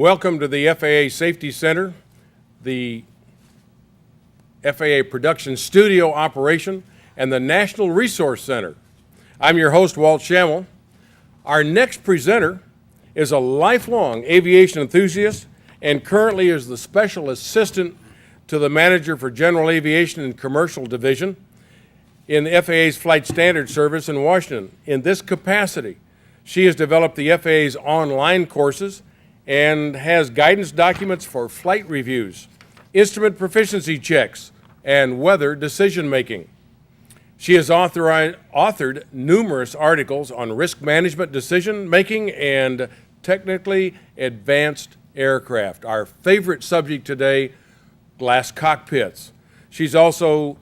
Welcome to the FAA Safety Center, the FAA Production Studio Operation, and the National Resource Center. I'm your host, Walt Schammel. Our next presenter is a lifelong aviation enthusiast and currently is the Special Assistant to the Manager for General Aviation and Commercial Division in the FAA's Flight Standards Service in Washington. In this capacity, she has developed the FAA's online courses and has guidance documents for flight reviews, instrument proficiency checks, and weather decision-making. She has authored numerous articles on risk management decision-making and technically advanced aircraft. Our favorite subject today, glass cockpits. She's also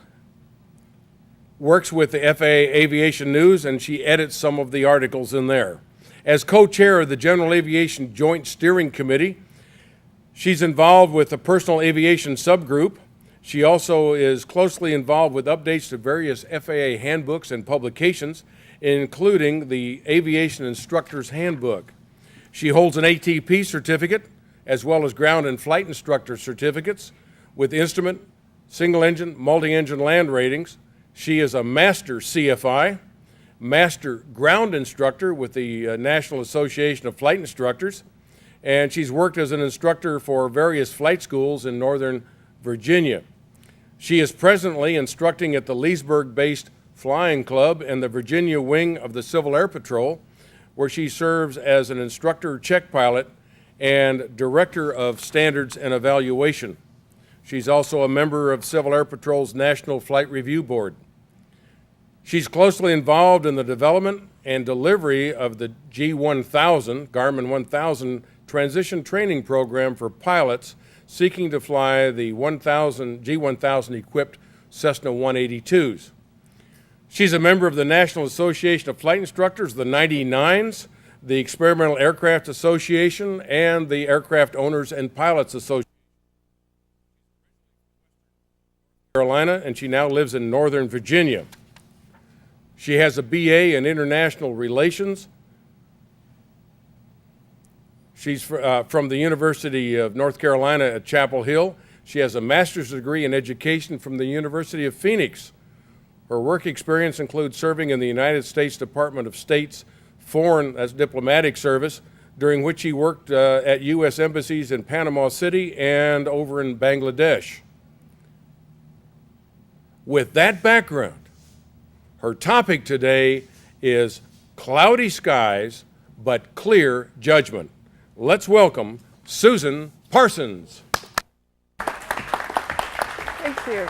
works with the FAA Aviation News, and she edits some of the articles in there. As co-chair of the General Aviation Joint Steering Committee, she's involved with the Personal Aviation Subgroup. She also is closely involved with updates to various FAA handbooks and publications, including the Aviation Instructor's Handbook. She holds an ATP certificate, as well as ground and flight instructor certificates with instrument, single-engine, multi-engine land ratings. She is a master CFI, master ground instructor with the National Association of Flight Instructors, and she's worked as an instructor for various flight schools in Northern Virginia. She is presently instructing at the Leesburg-based Flying Club and the Virginia wing of the Civil Air Patrol, where she serves as an instructor check pilot and director of standards and evaluation. She's also a member of Civil Air Patrol's National Flight Review Board. She's closely involved in the development and delivery of the G1000, Garmin 1000 transition training program for pilots seeking to fly the G1000 equipped Cessna 182s. She's a member of the National Association of Flight Instructors, the 99s, the Experimental Aircraft Association, and the Aircraft Owners and Pilots Association. Carolina, and she now lives in Northern Virginia. She has a BA in International Relations. She's from the University of North Carolina at Chapel Hill. She has a master's degree in education from the University of Phoenix. Her work experience includes serving in the United States Department of State's Foreign Diplomatic Service, during which she worked at U.S. embassies in Panama City and over in Bangladesh. With that background, her topic today is cloudy skies but clear judgment. Let's welcome Susan Parsons. Thank you.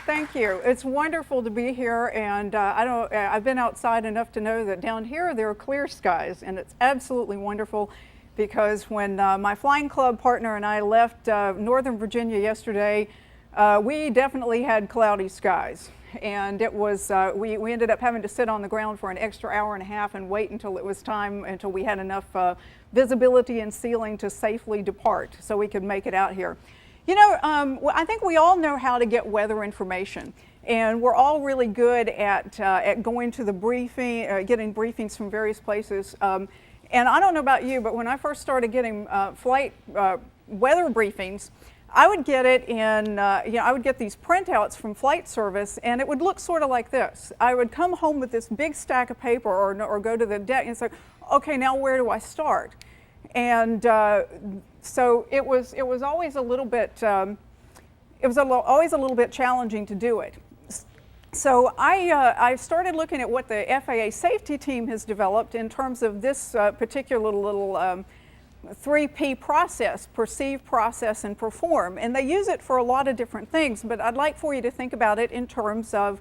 Thank you. It's wonderful to be here, and I've been outside enough to know that down here there are clear skies, and it's absolutely wonderful because when my flying club partner and I left Northern Virginia yesterday, we definitely had cloudy skies. And it was, we ended up having to sit on the ground for an extra hour and a half and wait until it was time, until we had enough visibility and ceiling to safely depart so we could make it out here. You know, I think we all know how to get weather information, and we're all really good at going to the briefing, getting briefings from various places. And I don't know about you, but when I first started getting flight weather briefings, I would get it in, I would get these printouts from Flight Service, and it would look sort of like this. I would come home with this big stack of paper or go to the deck and say, okay, now where do I start? And so it was always a little bit, always a little bit challenging to do it. So I started looking at what the FAA safety team has developed in terms of this particular little 3P process: perceive, process, and perform. And they use it for a lot of different things, but I'd like for you to think about it in terms of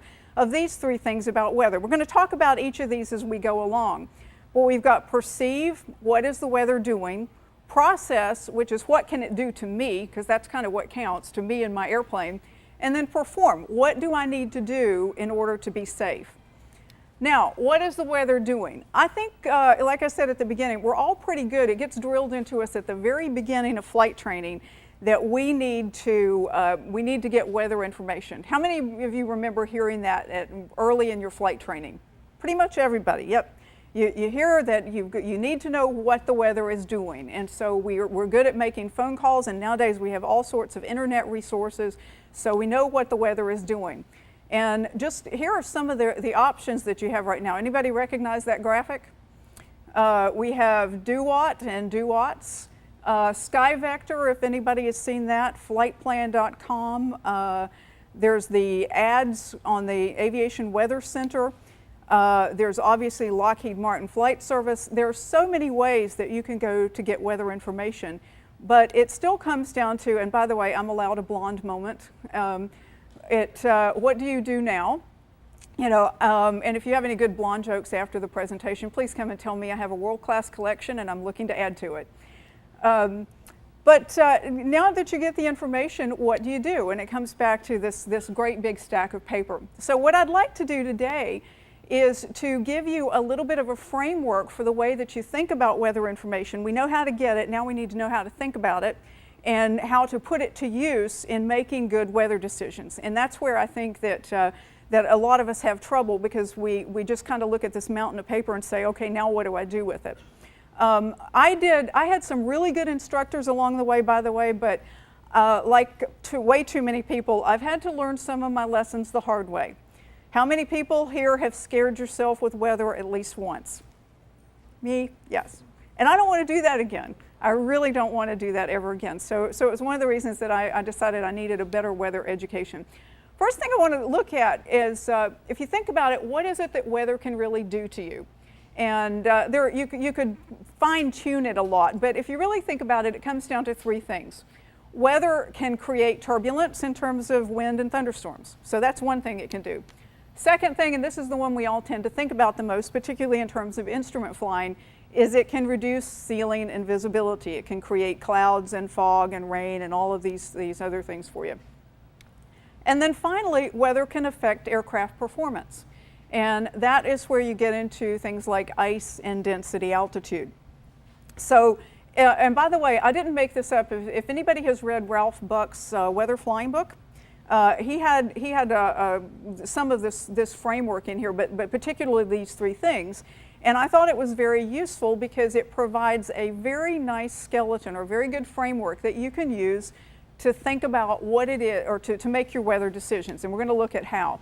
these three things about weather. We're going to talk about each of these as we go along. Well, we've got perceive, what is the weather doing? Process, which is what can it do to me, because that's kind of what counts, to me and my airplane. And then perform, what do I need to do in order to be safe? Now, what is the weather doing? I think, like I said at the beginning, we're all pretty good. It gets drilled into us at the very beginning of flight training that we need to get weather information. How many of you remember hearing that early in your flight training? Pretty much everybody, yep. You hear that you need to know what the weather is doing, and so we're good at making phone calls, and nowadays we have all sorts of internet resources, so we know what the weather is doing. And just here are some of the options that you have right now. Anybody recognize that graphic? We have DOWAT and DOWATS, Sky Vector, if anybody has seen that, flightplan.com. There's the ads on the Aviation Weather Center. There's obviously Lockheed Martin Flight Service. There are so many ways that you can go to get weather information, but it still comes down to, and by the way, I'm allowed a blonde moment. What do you do now? You know, and if you have any good blonde jokes after the presentation, please come and tell me. I have a world-class collection and I'm looking to add to it. But now that you get the information, what do you do? And it comes back to this great big stack of paper. So what I'd like to do today is to give you a little bit of a framework for the way that you think about weather information. We know how to get it, now we need to know how to think about it and how to put it to use in making good weather decisions. And that's where I think that that a lot of us have trouble, because we just kind of look at this mountain of paper and say, okay, now what do I do with it? I had some really good instructors along the way, by the way, but way too many people, I've had to learn some of my lessons the hard way. How many people here have scared yourself with weather at least once? Me? Yes. And I don't want to do that again. I really don't want to do that ever again. So it was one of the reasons that I decided I needed a better weather education. First thing I want to look at is, if you think about it, what is it that weather can really do to you? And you could fine-tune it a lot, but if you really think about it, it comes down to three things. Weather can create turbulence in terms of wind and thunderstorms. So that's one thing it can do. Second thing, and this is the one we all tend to think about the most, particularly in terms of instrument flying, is it can reduce ceiling and visibility. It can create clouds and fog and rain and all of these other things for you. And then finally, weather can affect aircraft performance. And that is where you get into things like ice and density altitude. So, and by the way, I didn't make this up. If anybody has read Ralph Buck's weather flying book, he had some of this framework in here, but particularly these three things. And I thought it was very useful because it provides a very nice skeleton or very good framework that you can use to think about what it is, or to make your weather decisions. And we're going to look at how.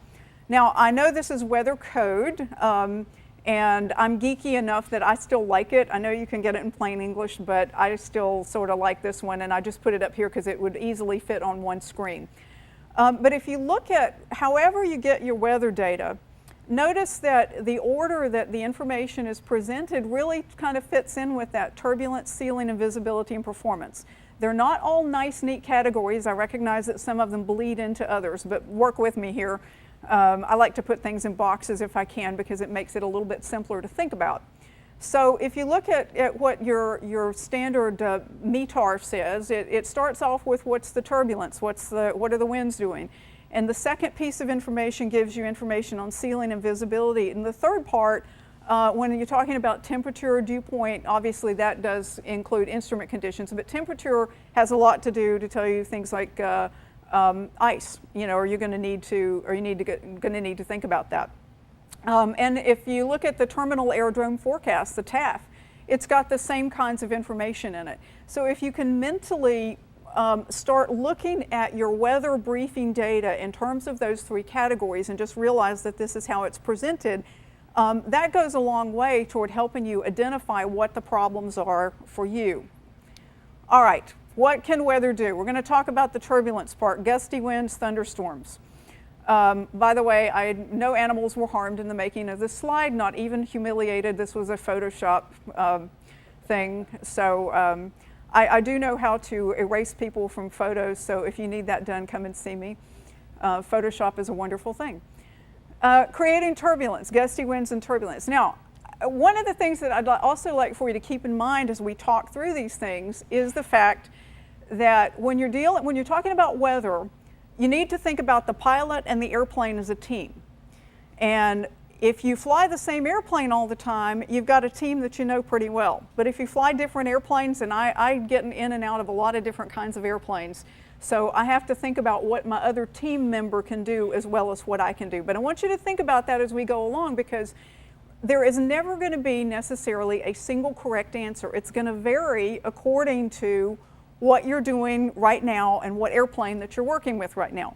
Now, I know this is weather code, and I'm geeky enough that I still like it. I know you can get it in plain English, but I still sort of like this one, and I just put it up here because it would easily fit on one screen. But if you look at however you get your weather data, notice that the order that the information is presented really kind of fits in with that: turbulence, ceiling, and visibility and performance. They're not all nice, neat categories. I recognize that some of them bleed into others, but work with me here. I like to put things in boxes if I can, because it makes it a little bit simpler to think about. So if you look at what your standard METAR says, it starts off with what's the turbulence, what are the winds doing. And the second piece of information gives you information on ceiling and visibility. And the third part, when you're talking about temperature or dew point, obviously that does include instrument conditions, but temperature has a lot to do to tell you things like ice, you know, going to need to think about that. And if you look at the terminal aerodrome forecast, the TAF, it's got the same kinds of information in it. So if you can mentally start looking at your weather briefing data in terms of those three categories and just realize that this is how it's presented, that goes a long way toward helping you identify what the problems are for you. All right, what can weather do? We're going to talk about the turbulence part: gusty winds, thunderstorms. By the way, no animals were harmed in the making of this slide, not even humiliated. This was a Photoshop thing. So I do know how to erase people from photos, so if you need that done, come and see me. Photoshop is a wonderful thing. Creating turbulence, gusty winds and turbulence. Now, one of the things that I'd also like for you to keep in mind as we talk through these things is the fact that when you're talking about weather, you need to think about the pilot and the airplane as a team. And if you fly the same airplane all the time, you've got a team that you know pretty well. But if you fly different airplanes, and I get in and out of a lot of different kinds of airplanes, so I have to think about what my other team member can do as well as what I can do. But I want you to think about that as we go along, because there is never going to be necessarily a single correct answer. It's going to vary according to what you're doing right now and what airplane that you're working with right now.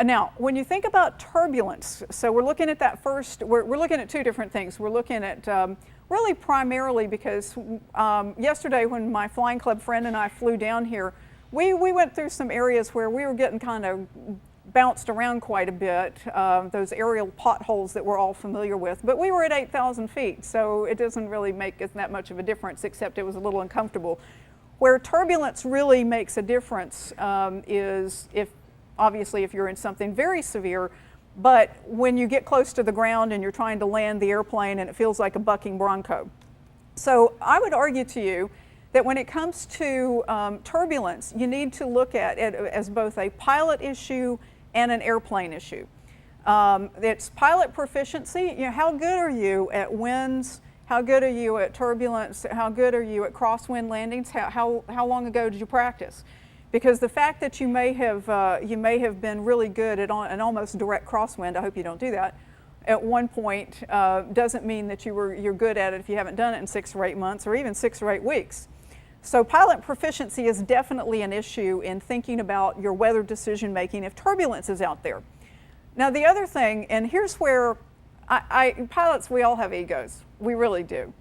Now, when you think about turbulence, so we're looking at that first, we're looking at two different things. We're looking at really primarily because yesterday when my flying club friend and I flew down here, we went through some areas where we were getting kind of bounced around quite a bit, those aerial potholes that we're all familiar with, but we were at 8,000 feet, so it doesn't really make that much of a difference, except it was a little uncomfortable. Where turbulence really makes a difference is obviously if you're in something very severe, but when you get close to the ground and you're trying to land the airplane and it feels like a bucking bronco. So I would argue to you that when it comes to turbulence, you need to look at it as both a pilot issue and an airplane issue. It's pilot proficiency. You know, how good are you at winds? How good are you at turbulence? How good are you at crosswind landings? How long ago did you practice? Because the fact that you may have been really good at an almost direct crosswind, I hope you don't do that, at one point doesn't mean that you're good at it if you haven't done it in 6 or 8 months or even 6 or 8 weeks. So pilot proficiency is definitely an issue in thinking about your weather decision making if turbulence is out there. Now the other thing, and here's where pilots, we all have egos, we really do.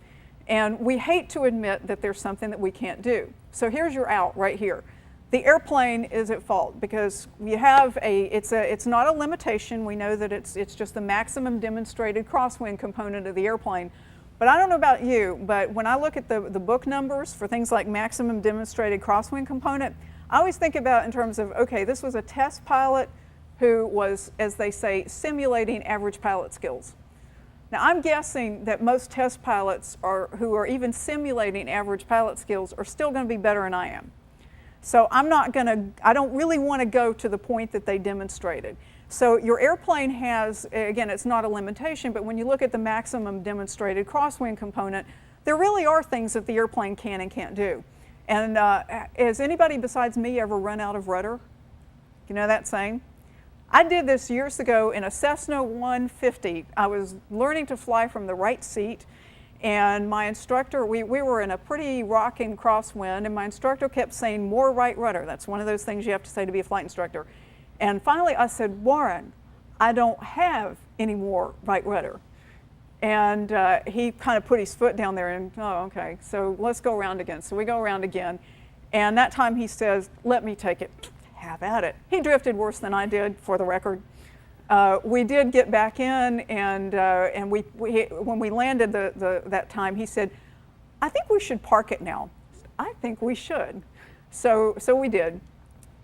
And we hate to admit that there's something that we can't do. So here's your out right here. The airplane is at fault because you have it's not a limitation. We know that it's just the maximum demonstrated crosswind component of the airplane. But I don't know about you, but when I look at the book numbers for things like maximum demonstrated crosswind component, I always think about in terms of, okay, this was a test pilot who was, as they say, simulating average pilot skills. Now I'm guessing that most test pilots who are even simulating average pilot skills are still going to be better than I am. So I don't really want to go to the point that they demonstrated. So your airplane has, again, it's not a limitation, but when you look at the maximum demonstrated crosswind component, there really are things that the airplane can and can't do. And has anybody besides me ever run out of rudder? You know that saying? I did this years ago in a Cessna 150. I was learning to fly from the right seat. And my instructor, we were in a pretty rocking crosswind, and my instructor kept saying, more right rudder. That's one of those things you have to say to be a flight instructor. And finally I said, Warren, I don't have any more right rudder. And he kind of put his foot down there and, oh, okay, so let's go around again. So we go around again. And that time he says, let me take it. Have at it. He drifted worse than I did, for the record. We did get back in, and when we landed that time, he said, I think we should park it now. I think we should. So we did.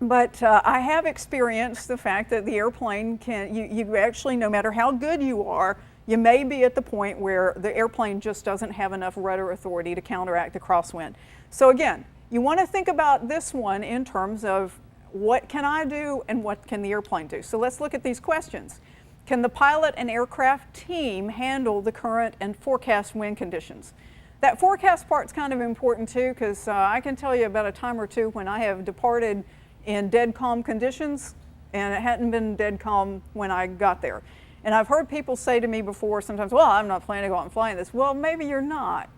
But I have experienced the fact that the airplane you actually, no matter how good you are, you may be at the point where the airplane just doesn't have enough rudder authority to counteract the crosswind. So again, you want to think about this one in terms of what can I do and what can the airplane do? So let's look at these questions. Can the pilot and aircraft team handle the current and forecast wind conditions? That forecast part's kind of important too, because I can tell you about a time or two when I have departed in dead calm conditions, and it hadn't been dead calm when I got there. And I've heard people say to me before sometimes, well, I'm not planning to go out and fly in this. Well, maybe you're not,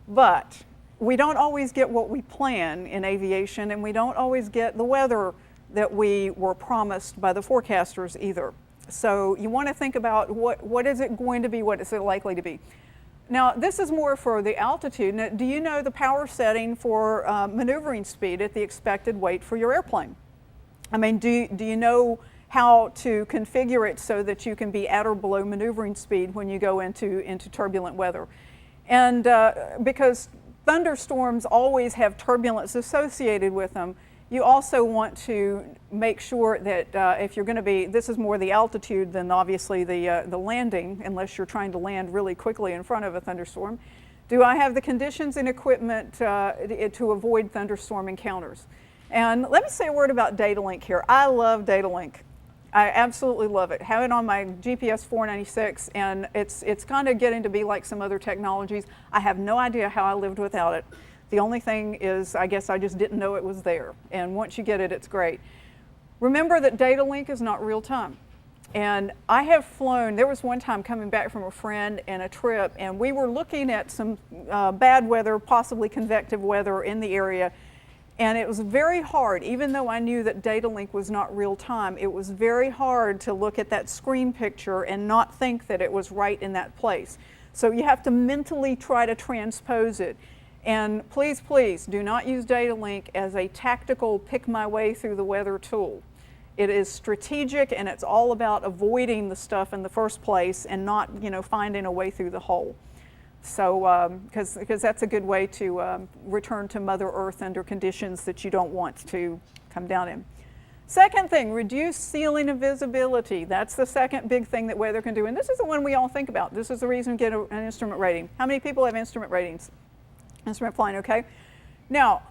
but we don't always get what we plan in aviation, and we don't always get the weather that we were promised by the forecasters either. So you want to think about what is it going to be, what is it likely to be. Now this is more for the altitude. Now, do you know the power setting for maneuvering speed at the expected weight for your airplane? I mean, do you know how to configure it so that you can be at or below maneuvering speed when you go into turbulent weather? And because thunderstorms always have turbulence associated with them, you also want to make sure that if you're going to be, this is more the altitude than obviously the landing, unless you're trying to land really quickly in front of a thunderstorm. Do I have the conditions and equipment to avoid thunderstorm encounters? And let me say a word about data link here. I love data link. I absolutely love it. Have it on my GPS 496, and it's kind of getting to be like some other technologies. I have no idea how I lived without it. The only thing is, I guess I just didn't know it was there. And once you get it, it's great. Remember that data link is not real time. And I have flown, there was one time coming back from a friend and a trip, and we were looking at some bad weather, possibly convective weather in the area. And it was very hard, even though I knew that data link was not real time, it was very hard to look at that screen picture and not think that it was right in that place. So you have to mentally try to transpose it. And please, please do not use data link as a tactical pick my way through the weather tool. It is strategic, and it's all about avoiding the stuff in the first place and not, finding a way through the hole. So, because that's a good way to return to Mother Earth under conditions that you don't want to come down in. Second thing, reduce ceiling of visibility. That's the second big thing that weather can do, and this is the one we all think about. This is the reason we get an instrument rating. How many people have instrument ratings? Instrument flying, okay. Now,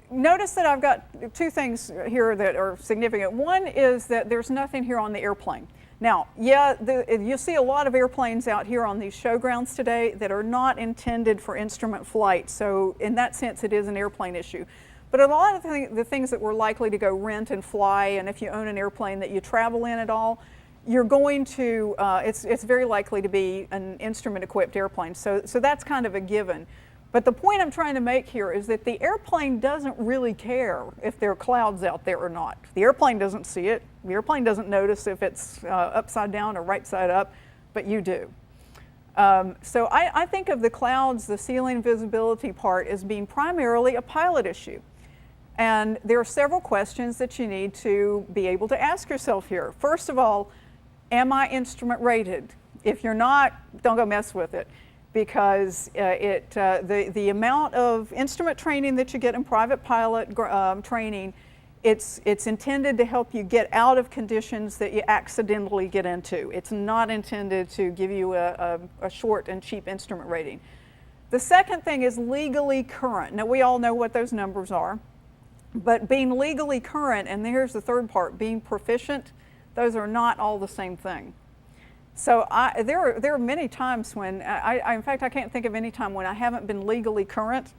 notice that I've got two things here that are significant. One is that there's nothing here on the airplane. Now, yeah, you see a lot of airplanes out here on these showgrounds today that are not intended for instrument flight, so in that sense it is an airplane issue. But a lot of the things that we're likely to go rent and fly, and if you own an airplane that you travel in at all, you're going to, it's very likely to be an instrument-equipped airplane, so that's kind of a given. But the point I'm trying to make here is that the airplane doesn't really care if there are clouds out there or not. The airplane doesn't see it. The airplane doesn't notice if it's upside down or right side up, but you do. So I think of the clouds, the ceiling visibility part, as being primarily a pilot issue. And there are several questions that you need to be able to ask yourself here. First of all, am I instrument rated? If you're not, don't go mess with it. Because the amount of instrument training that you get in private pilot training, it's intended to help you get out of conditions that you accidentally get into. It's not intended to give you a short and cheap instrument rating. The second thing is legally current. Now, we all know what those numbers are, but being legally current, and here's the third part, being proficient, those are not all the same thing. So there are many times when, in fact, I can't think of any time when I haven't been legally current,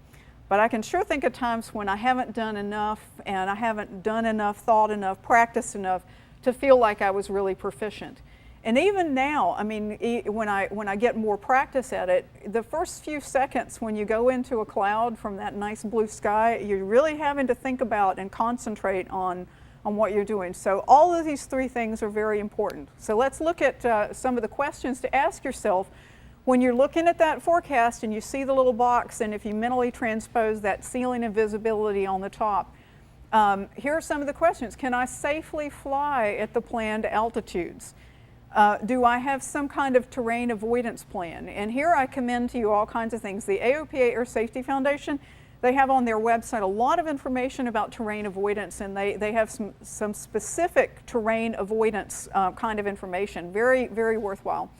but I can sure think of times when I haven't done enough, and I haven't done enough, thought enough, practiced enough to feel like I was really proficient. And even now, I mean, when I get more practice at it, the first few seconds when you go into a cloud from that nice blue sky, you're really having to think about and concentrate on what you're doing. So all of these three things are very important. So let's look at some of the questions to ask yourself when you're looking at that forecast and you see the little box, and if you mentally transpose that ceiling of visibility on the top. Here are some of the questions. Can I safely fly at the planned altitudes? Do I have some kind of terrain avoidance plan? And here I commend to you all kinds of things. The AOPA Air Safety Foundation, they have on their website a lot of information about terrain avoidance, and they have some specific terrain avoidance kind of information, very, very worthwhile.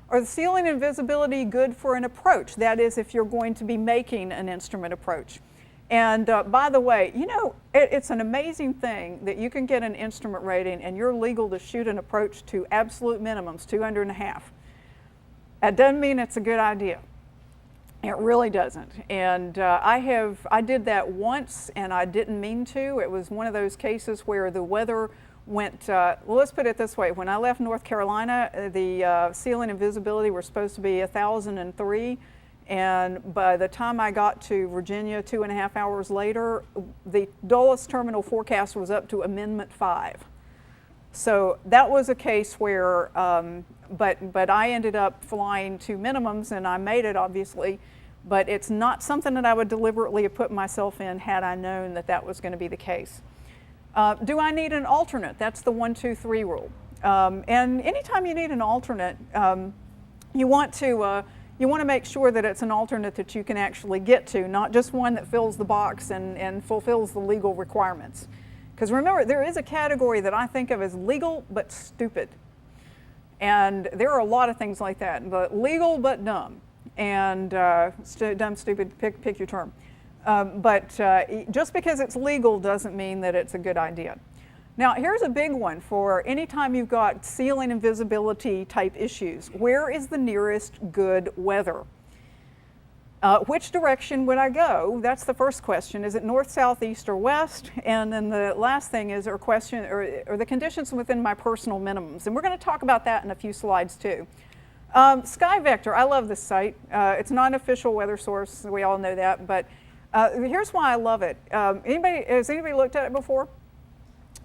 Are the ceiling and visibility good for an approach? That is, if you're going to be making an instrument approach. And by the way, it's an amazing thing that you can get an instrument rating and you're legal to shoot an approach to absolute minimums, 200.5. That doesn't mean it's a good idea. It really doesn't. And I did that once and I didn't mean to. It was one of those cases where the weather went, well, let's put it this way. When I left North Carolina, the ceiling and visibility were supposed to be 1,003. And by the time I got to Virginia 2.5 hours later, the Dulles terminal forecast was up to Amendment 5. So that was a case where, but I ended up flying to minimums and I made it obviously, but it's not something that I would deliberately have put myself in had I known that that was going to be the case. Do I need an alternate? That's the 1, 2, 3 rule. And anytime you need an alternate, you want to make sure that it's an alternate that you can actually get to, not just one that fills the box and fulfills the legal requirements. Because remember, there is a category that I think of as legal but stupid. And there are a lot of things like that, but legal but dumb. And dumb, stupid, pick your term. But just because it's legal doesn't mean that it's a good idea. Now, here's a big one for any time you've got ceiling and visibility type issues. Where is the nearest good weather? Which direction would I go? That's the first question. Is it north, south, east, or west? And then the last thing is, are the conditions within my personal minimums? And we're going to talk about that in a few slides too. Sky Vector, I love this site. It's not an official weather source, we all know that, but here's why I love it. Has anybody looked at it before?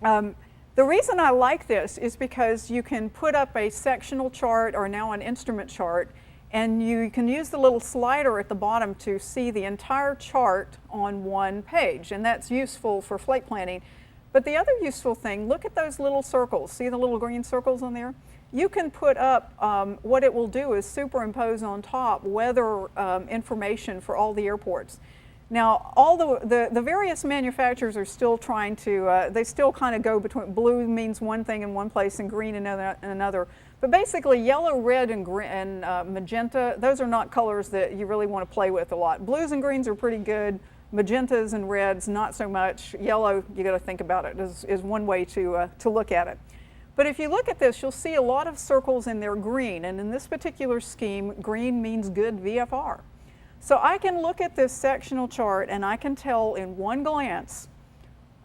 The reason I like this is because you can put up a sectional chart or now an instrument chart, and you can use the little slider at the bottom to see the entire chart on one page, and that's useful for flight planning. But the other useful thing, look at those little circles. See the little green circles on there? You can put up, what it will do is superimpose on top weather information for all the airports. Now, all the various manufacturers are still trying to, they still kind of go between, blue means one thing in one place and green in another. But basically, yellow, red, and magenta, those are not colors that you really want to play with a lot. Blues and greens are pretty good. Magentas and reds, not so much. Yellow, you got to think about it, is one way to look at it. But if you look at this, you'll see a lot of circles in there green. And in this particular scheme, green means good VFR. So I can look at this sectional chart and I can tell in one glance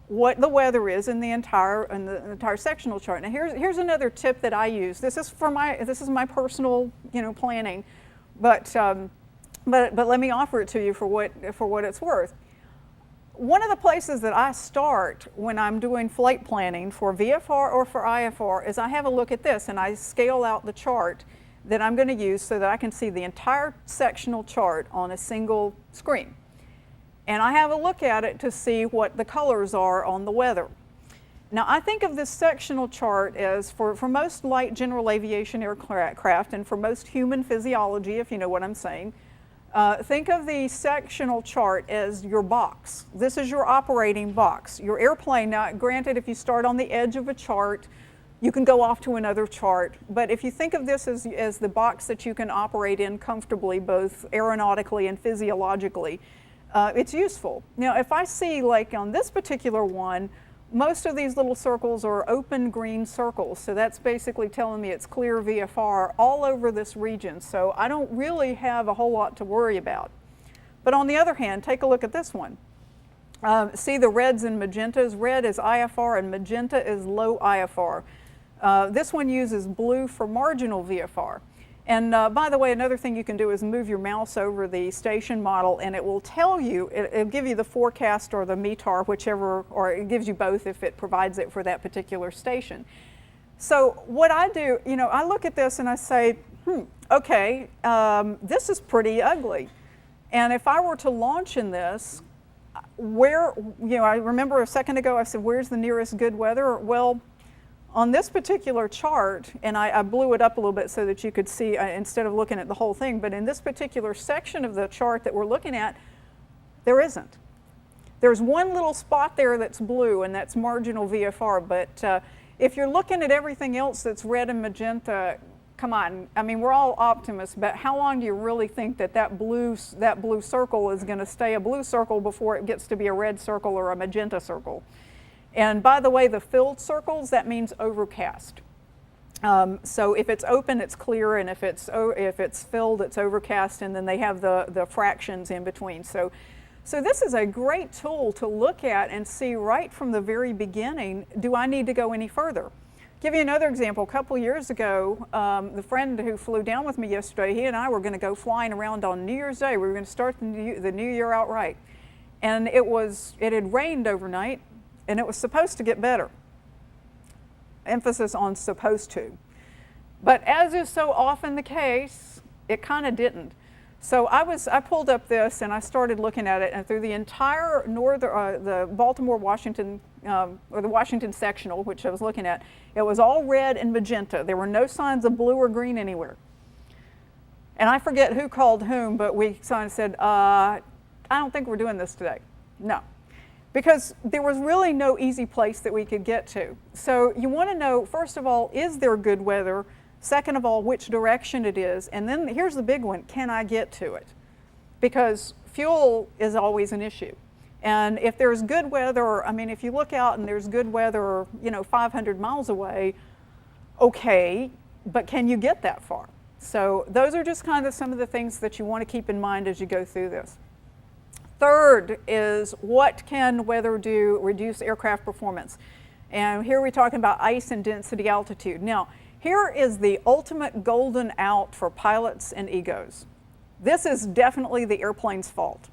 what the weather is in the entire sectional chart. Now here's another tip that I use. This is my personal planning, but let me offer it to you for what it's worth. One of the places that I start when I'm doing flight planning for VFR or for IFR is I have a look at this and I scale out the chart that I'm going to use so that I can see the entire sectional chart on a single screen. And I have a look at it to see what the colors are on the weather. Now I think of this sectional chart as for most light general aviation aircraft and for most human physiology, if you know what I'm saying, think of the sectional chart as your box. This is your operating box. Your airplane, now granted if you start on the edge of a chart, you can go off to another chart, but if you think of this as the box that you can operate in comfortably, both aeronautically and physiologically, it's useful. Now if I see, like on this particular one, most of these little circles are open green circles, so that's basically telling me it's clear VFR all over this region, so I don't really have a whole lot to worry about. But on the other hand, take a look at this one. See the reds and magentas? Red is IFR and magenta is low IFR. This one uses blue for marginal VFR. And by the way, another thing you can do is move your mouse over the station model and it will tell you, it'll give you the forecast or the METAR, whichever, or it gives you both if it provides it for that particular station. So what I do, I look at this and I say, okay, this is pretty ugly. And if I were to launch in this, I remember a second ago I said, where's the nearest good weather? Well, on this particular chart, and I blew it up a little bit so that you could see instead of looking at the whole thing, but in this particular section of the chart that we're looking at, there isn't. There's one little spot there that's blue, and that's marginal VFR, but if you're looking at everything else that's red and magenta, come on, I mean, we're all optimists, but how long do you really think that blue circle is going to stay a blue circle before it gets to be a red circle or a magenta circle? And by the way, the filled circles, that means overcast. So if it's open, it's clear, and if it's filled, it's overcast, and then they have the fractions in between. So this is a great tool to look at and see right from the very beginning, do I need to go any further? Give you another example. A couple years ago, the friend who flew down with me yesterday, he and I were going to go flying around on New Year's Day. We were going to start the new year out right. And it had rained overnight, and it was supposed to get better. Emphasis on supposed to. But as is so often the case, it kind of didn't. So I pulled up this and I started looking at it, and through the entire the Baltimore-Washington, or the Washington sectional, which I was looking at, it was all red and magenta. There were no signs of blue or green anywhere. And I forget who called whom, but we kind of said, I don't think we're doing this today. No. Because there was really no easy place that we could get to. So you want to know, first of all, is there good weather? Second of all, which direction it is. And then here's the big one, can I get to it? Because fuel is always an issue. And if there's good weather, I mean, if you look out and there's good weather, 500 miles away, okay, but can you get that far? So those are just kind of some of the things that you want to keep in mind as you go through this. Third is, what can weather do reduce aircraft performance? And here we're talking about ice and density altitude. Now, here is the ultimate golden out for pilots and egos. This is definitely the airplane's fault,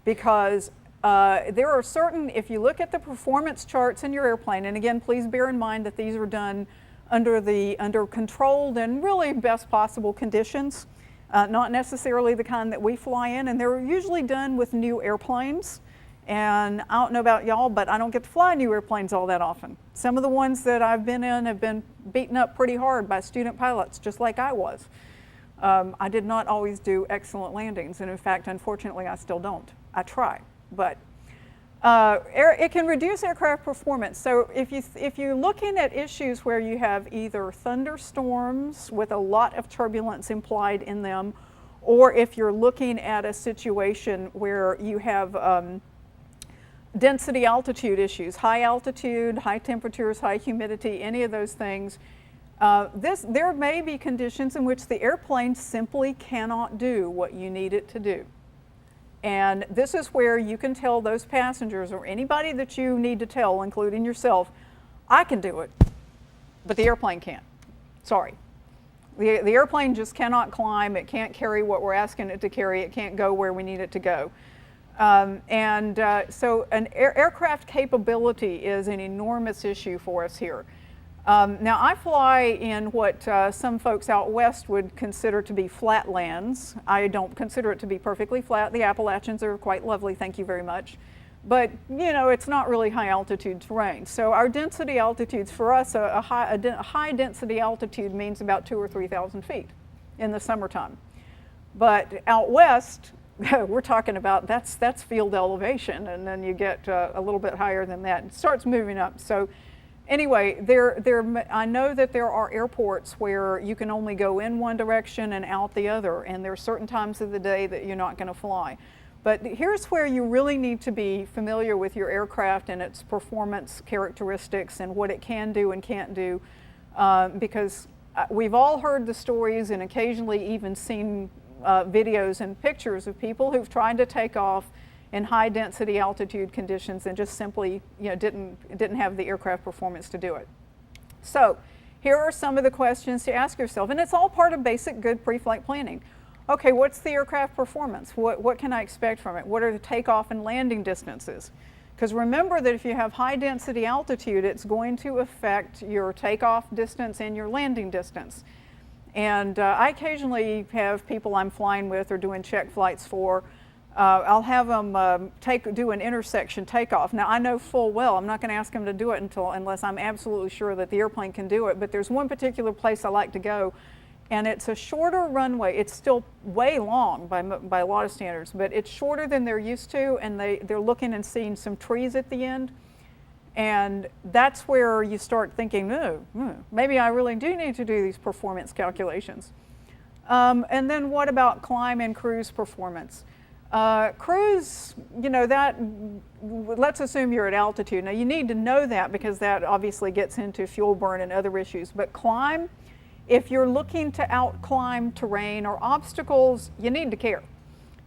because there are certain, if you look at the performance charts in your airplane, and again, please bear in mind that these are done under controlled and really best possible conditions, not necessarily the kind that we fly in, and they're usually done with new airplanes. And I don't know about y'all, but I don't get to fly new airplanes all that often. Some of the ones that I've been in have been beaten up pretty hard by student pilots, just like I was. I did not always do excellent landings, and in fact, unfortunately, I still don't. I try, but it can reduce aircraft performance. So if you're looking at issues where you have either thunderstorms with a lot of turbulence implied in them, or if you're looking at a situation where you have density altitude issues, high altitude, high temperatures, high humidity, any of those things, there may be conditions in which the airplane simply cannot do what you need it to do. And this is where you can tell those passengers or anybody that you need to tell, including yourself, I can do it, but the airplane can't. Sorry. The airplane just cannot climb. It can't carry what we're asking it to carry. It can't go where we need it to go. So an aircraft capability is an enormous issue for us here. Now, I fly in what some folks out west would consider to be flatlands. I don't consider it to be perfectly flat. The Appalachians are quite lovely, thank you very much. But, you know, it's not really high altitude terrain. So our density altitudes, for us, a high density altitude means about 2,000 or 3,000 feet in the summertime. But out west, we're talking about, that's field elevation, and then you get a little bit higher than that. It starts moving up. So anyway, I know that there are airports where you can only go in one direction and out the other, and there are certain times of the day that you're not going to fly. But here's where you really need to be familiar with your aircraft and its performance characteristics and what it can do and can't do, because we've all heard the stories and occasionally even seen videos and pictures of people who've tried to take off in high density altitude conditions and just simply, you know, didn't have the aircraft performance to do it. So here are some of the questions to ask yourself, and it's all part of basic good pre-flight planning. Okay, what's the aircraft performance? What can I expect from it? What are the takeoff and landing distances? Because remember that if you have high density altitude, it's going to affect your takeoff distance and your landing distance. And I occasionally have people I'm flying with or doing check flights for, I'll have them do an intersection takeoff. Now I know full well I'm not going to ask them to do it unless I'm absolutely sure that the airplane can do it, but there's one particular place I like to go, and it's a shorter runway. It's still way long by a lot of standards, but it's shorter than they're used to, and they're looking and seeing some trees at the end. And that's where you start thinking, maybe I really do need to do these performance calculations. And then what about climb and cruise performance? Cruise, you know, let's assume you're at altitude. Now you need to know that because that obviously gets into fuel burn and other issues. But climb, if you're looking to out-climb terrain or obstacles, you need to care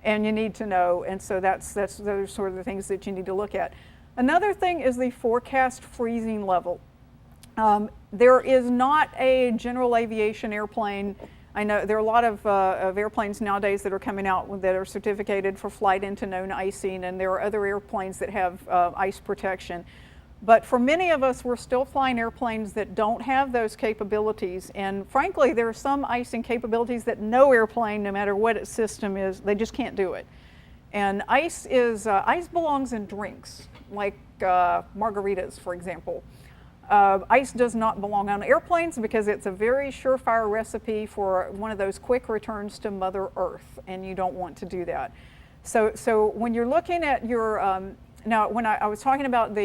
and you need to know. And so those are sort of the things that you need to look at. Another thing is the forecast freezing level. There is not a general aviation airplane. I know there are a lot of airplanes nowadays that are coming out that are certificated for flight into known icing, and there are other airplanes that have ice protection. But for many of us, we're still flying airplanes that don't have those capabilities. And frankly, there are some icing capabilities that no airplane, no matter what its system is, they just can't do it. And ice belongs in drinks, like margaritas, for example. Ice does not belong on airplanes because it's a very surefire recipe for one of those quick returns to Mother Earth, and you don't want to do that. So when you're looking at your, now when I was talking about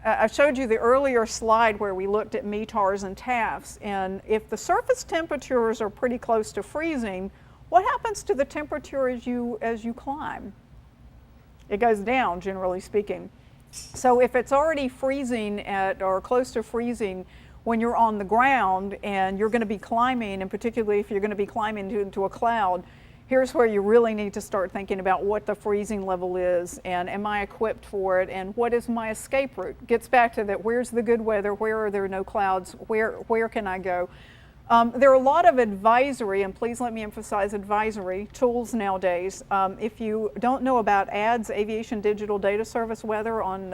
I showed you the earlier slide where we looked at METARs and TAFs, and if the surface temperatures are pretty close to freezing, what happens to the temperature as you climb? It goes down, generally speaking. So if it's already freezing or close to freezing, when you're on the ground and you're going to be climbing, and particularly if you're going to be climbing into a cloud, here's where you really need to start thinking about what the freezing level is, and am I equipped for it, and what is my escape route? Gets back to that, where's the good weather, where are there no clouds, where can I go? There are a lot of advisory, and please let me emphasize advisory, tools nowadays. If you don't know about ADS, Aviation Digital Data Service Weather on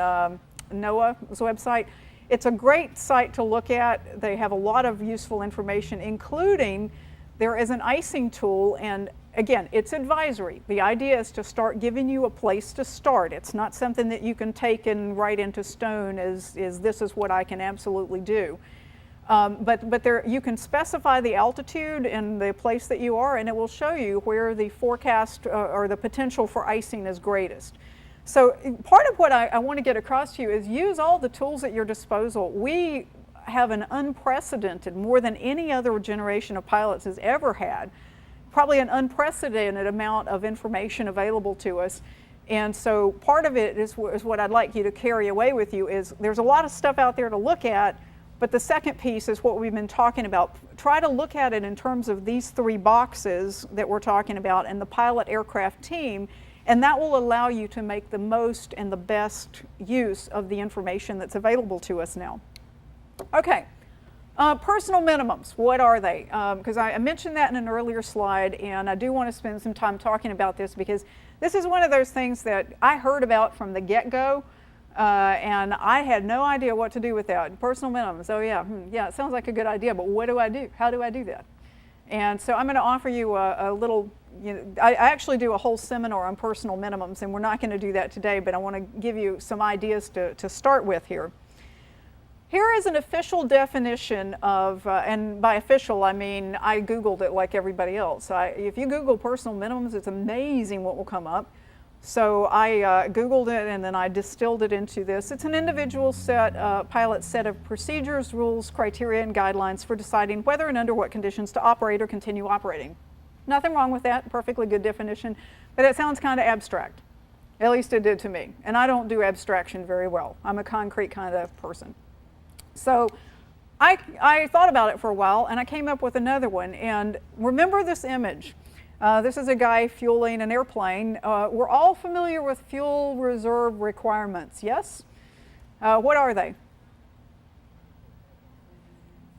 NOAA's website, it's a great site to look at. They have a lot of useful information, including there is an icing tool, and again, it's advisory. The idea is to start giving you a place to start. It's not something that you can take and write into stone as this is what I can absolutely do. But there, you can specify the altitude and the place that you are, and it will show you where the forecast or the potential for icing is greatest. So part of what I want to get across to you is use all the tools at your disposal. We have an unprecedented, more than any other generation of pilots has ever had, probably an unprecedented amount of information available to us. And so part of it is what I'd like you to carry away with you is there's a lot of stuff out there to look at, but the second piece is what we've been talking about. Try to look at it in terms of these three boxes that we're talking about and the pilot aircraft team, and that will allow you to make the most and the best use of the information that's available to us now. Okay, personal minimums, what are they? Because I mentioned that in an earlier slide, and I do want to spend some time talking about this because this is one of those things that I heard about from the get-go, and I had no idea what to do with that. Personal minimums, oh yeah, yeah, it sounds like a good idea, but what do I do? How do I do that? And so I'm going to offer you a little, I actually do a whole seminar on personal minimums, and we're not going to do that today, but I want to give you some ideas to start with here. Here is an official definition of, and by official I mean I Googled it like everybody else. If you Google personal minimums, it's amazing what will come up. So I Googled it and then I distilled it into this. It's an individual pilot set of procedures, rules, criteria, and guidelines for deciding whether and under what conditions to operate or continue operating. Nothing wrong with that, perfectly good definition, but it sounds kind of abstract. At least it did to me. And I don't do abstraction very well. I'm a concrete kind of person. So I thought about it for a while and I came up with another one. And remember this image. This is a guy fueling an airplane. We're all familiar with fuel reserve requirements, yes? What are they?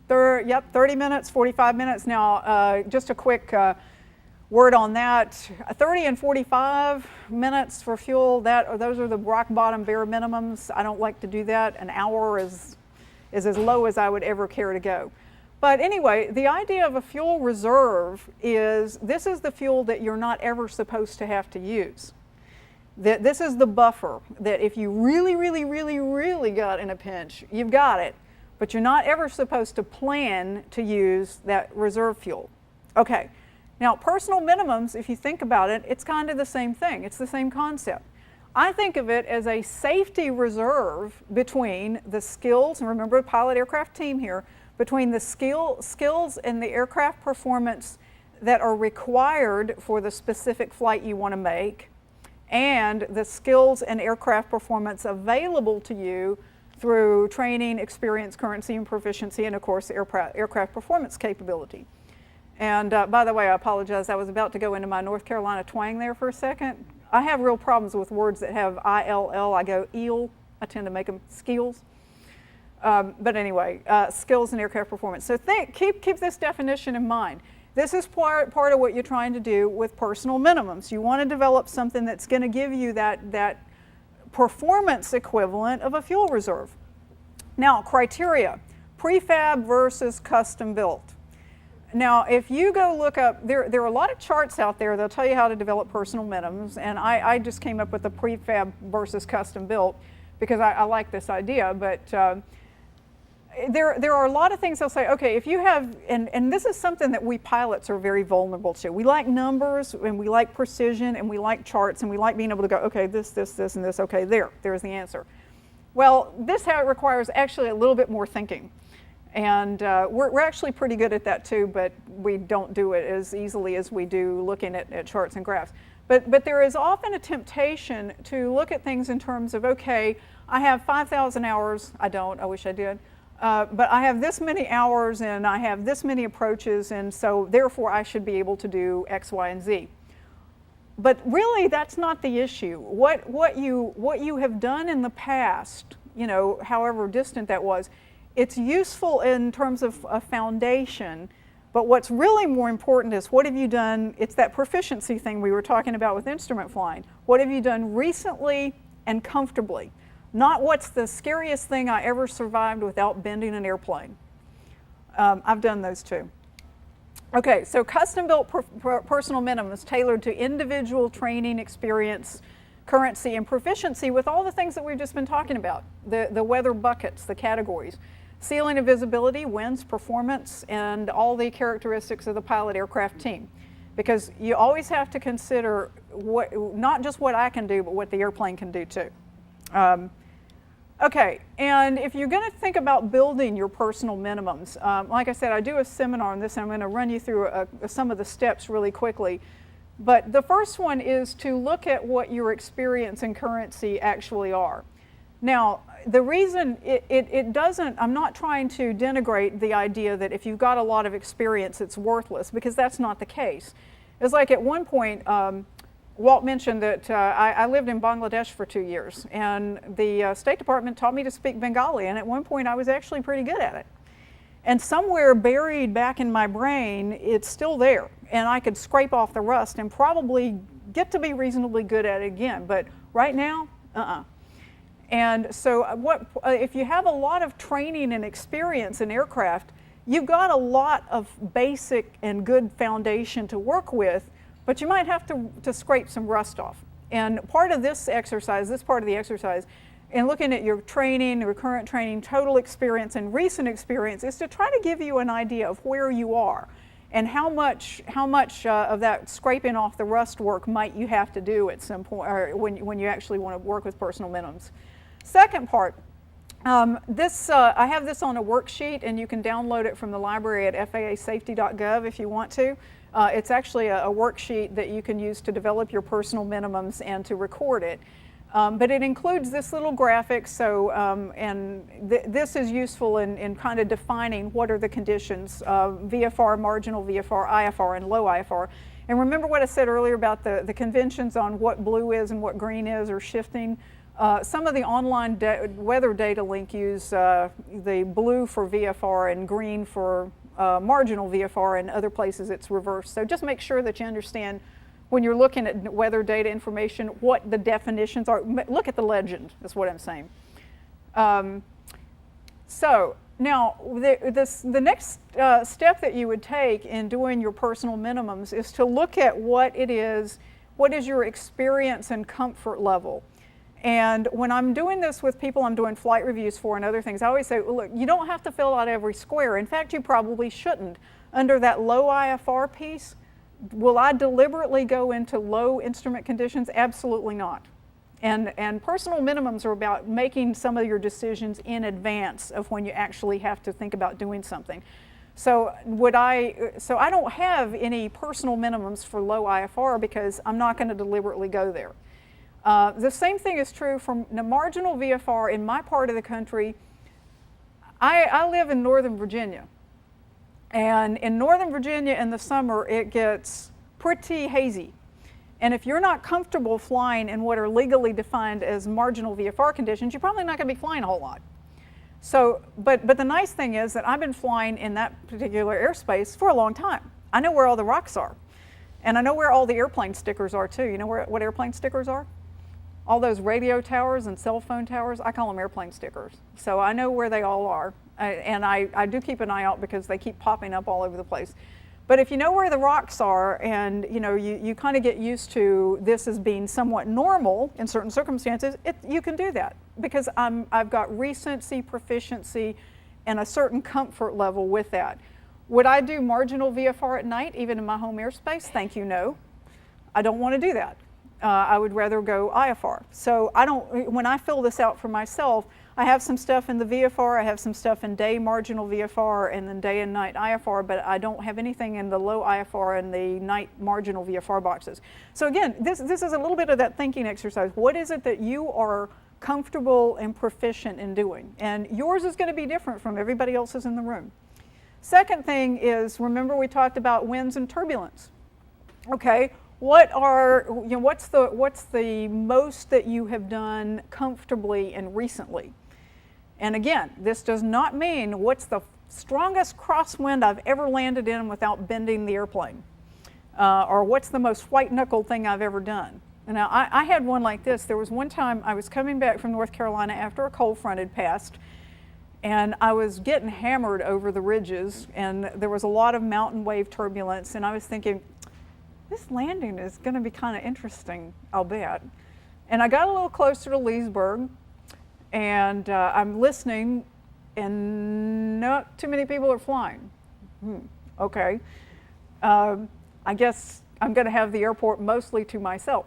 Yep, 30 minutes, 45 minutes. Now, just a quick word on that. 30 and 45 minutes for fuel, those are the rock bottom bare minimums. I don't like to do that. An hour is as low as I would ever care to go. But anyway, the idea of a fuel reserve is this is the fuel that you're not ever supposed to have to use. This is the buffer that if you really got in a pinch, you've got it, but you're not ever supposed to plan to use that reserve fuel. Okay, now personal minimums, if you think about it, it's kind of the same thing. It's the same concept. I think of it as a safety reserve between the skills, and remember the pilot aircraft team here, between the skills and the aircraft performance that are required for the specific flight you want to make, and the skills and aircraft performance available to you through training, experience, currency, and proficiency, and of course aircraft performance capability. And by the way, I apologize, I was about to go into my North Carolina twang there for a second. I have real problems with words that have I-L-L. I go eel. I tend to make them skills. But anyway, skills and aircraft performance. So keep this definition in mind. This is part of what you're trying to do with personal minimums. You want to develop something that's going to give you that performance equivalent of a fuel reserve. Now, criteria, prefab versus custom built. Now, if you go look up, there are a lot of charts out there that'll tell you how to develop personal minimums, and I just came up with the prefab versus custom built because I like this idea, but there are a lot of things they'll say, okay, if you have, and this is something that we pilots are very vulnerable to. We like numbers, and we like precision, and we like charts, and we like being able to go, okay, this, and this, okay, there's the answer. Well, this requires actually a little bit more thinking. And we're actually pretty good at that too, but we don't do it as easily as we do looking at charts and graphs. But there is often a temptation to look at things in terms of, okay, I have 5,000 hours, I don't, I wish I did, but I have this many hours and I have this many approaches, and so therefore I should be able to do X, Y, and Z. But really, that's not the issue. What you have done in the past, you know, however distant that was, it's useful in terms of a foundation, but what's really more important is what have you done, it's that proficiency thing we were talking about with instrument flying. What have you done recently and comfortably? Not what's the scariest thing I ever survived without bending an airplane. I've done those too. Okay, so custom-built personal minimums tailored to individual training, experience, currency, and proficiency with all the things that we've just been talking about, the weather buckets, the categories. Ceiling of visibility, winds, performance, and all the characteristics of the pilot aircraft team. Because you always have to consider not just what I can do, but what the airplane can do too. Okay, and if you're going to think about building your personal minimums, like I said, I do a seminar on this, and I'm going to run you through some of the steps really quickly. But the first one is to look at what your experience and currency actually are. Now, the reason it doesn't, I'm not trying to denigrate the idea that if you've got a lot of experience, it's worthless, because that's not the case. It's like at one point, Walt mentioned that I lived in Bangladesh for 2 years, and the State Department taught me to speak Bengali, and at one point I was actually pretty good at it. And somewhere buried back in my brain, it's still there, and I could scrape off the rust and probably get to be reasonably good at it again, but right now, And so if you have a lot of training and experience in aircraft, you've got a lot of basic and good foundation to work with, but you might have to scrape some rust off. And part of this exercise, this part of the exercise, in looking at your training, your current training, total experience, and recent experience, is to try to give you an idea of where you are and how much of that scraping off the rust work might you have to do at some point, or when you actually want to work with personal minimums. Second part, I have this on a worksheet, and you can download it from the library at FAAsafety.gov if you want to. It's actually a worksheet that you can use to develop your personal minimums and to record it. But it includes this little graphic, so, this is useful in kind of defining what are the conditions of VFR, marginal VFR, IFR, and low IFR. And remember what I said earlier about the conventions on what blue is and what green is, or shifting? Some of the online weather data link use the blue for VFR and green for marginal VFR, and other places it's reversed. So just make sure that you understand when you're looking at weather data information what the definitions are. Look at the legend, is what I'm saying. So now the next step that you would take in doing your personal minimums is to look at what is your experience and comfort level. And when I'm doing this with people I'm doing flight reviews for and other things, I always say, well, look, you don't have to fill out every square. In fact, you probably shouldn't. Under that low IFR piece, will I deliberately go into low instrument conditions? Absolutely not. And personal minimums are about making some of your decisions in advance of when you actually have to think about doing something. So I don't have any personal minimums for low IFR because I'm not going to deliberately go there. The same thing is true for the marginal VFR in my part of the country. I live in Northern Virginia. And in Northern Virginia in the summer, it gets pretty hazy. And if you're not comfortable flying in what are legally defined as marginal VFR conditions, you're probably not going to be flying a whole lot. So, but the nice thing is that I've been flying in that particular airspace for a long time. I know where all the rocks are. And I know where all the airplane stickers are too. You know what airplane stickers are? All those radio towers and cell phone towers, I call them airplane stickers. So I know where they all are. And I do keep an eye out because they keep popping up all over the place. But if you know where the rocks are, and you kind of get used to this as being somewhat normal in certain circumstances, you can do that because I've got recency, proficiency, and a certain comfort level with that. Would I do marginal VFR at night, even in my home airspace? Thank you, no. I don't want to do that. I would rather go IFR. So when I fill this out for myself, I have some stuff in the VFR, I have some stuff in day marginal VFR, and then day and night IFR, but I don't have anything in the low IFR and the night marginal VFR boxes. So again, this is a little bit of that thinking exercise. What is it that you are comfortable and proficient in doing. And yours is going to be different from everybody else's in the room. Second thing is, remember we talked about winds and turbulence. Okay, what's the most that you have done comfortably and recently? And again, this does not mean what's the strongest crosswind I've ever landed in without bending the airplane, or what's the most white knuckle thing I've ever done. Now, I had one like this. There was one time I was coming back from North Carolina after a cold front had passed, and I was getting hammered over the ridges, and there was a lot of mountain wave turbulence, and I was thinking, this landing is going to be kind of interesting, I'll bet. And I got a little closer to Leesburg, and I'm listening, and not too many people are flying. Okay. I guess I'm going to have the airport mostly to myself.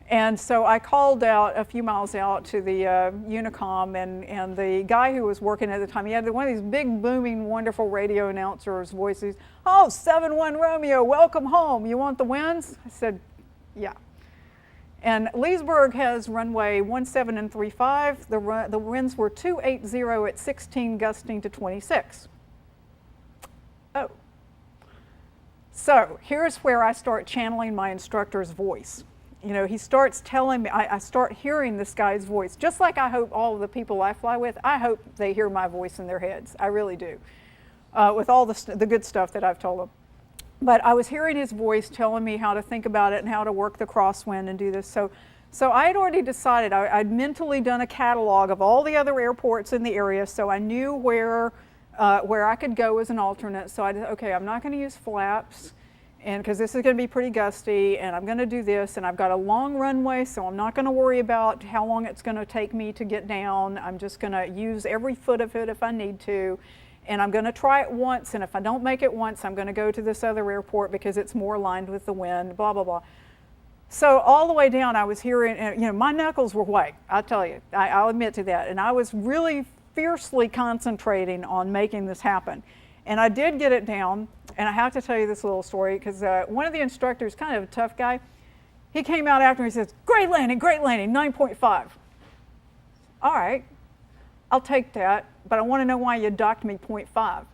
And so I called out a few miles out to the Unicom, and the guy who was working at the time, he had one of these big, booming, wonderful radio announcers' voices. Oh, 7-1 Romeo, welcome home. You want the winds? I said, yeah. And Leesburg has runway 17 and 35. The winds were 280 at 16, gusting to 26. Oh. So here's where I start channeling my instructor's voice. You know, he starts telling me, I start hearing this guy's voice, just like I hope all of the people I fly with, I hope they hear my voice in their heads. I really do, with all the good stuff that I've told them. But I was hearing his voice telling me how to think about it and how to work the crosswind and do this. So I had already decided, I'd mentally done a catalog of all the other airports in the area, so I knew where I could go as an alternate. So I said, okay, I'm not going to use flaps, and because this is going to be pretty gusty, and I'm going to do this, and I've got a long runway, so I'm not going to worry about how long it's going to take me to get down. I'm just going to use every foot of it if I need to, and I'm going to try it once, and if I don't make it once, I'm going to go to this other airport because it's more aligned with the wind, blah, blah, blah. So all the way down, I was hearing, you know, my knuckles were white, I'll tell you. I'll admit to that, and I was really fiercely concentrating on making this happen. And I did get it down, and I have to tell you this little story because one of the instructors, kind of a tough guy, he came out after me and says, great landing, 9.5. All right, I'll take that, but I want to know why you docked me 0.5.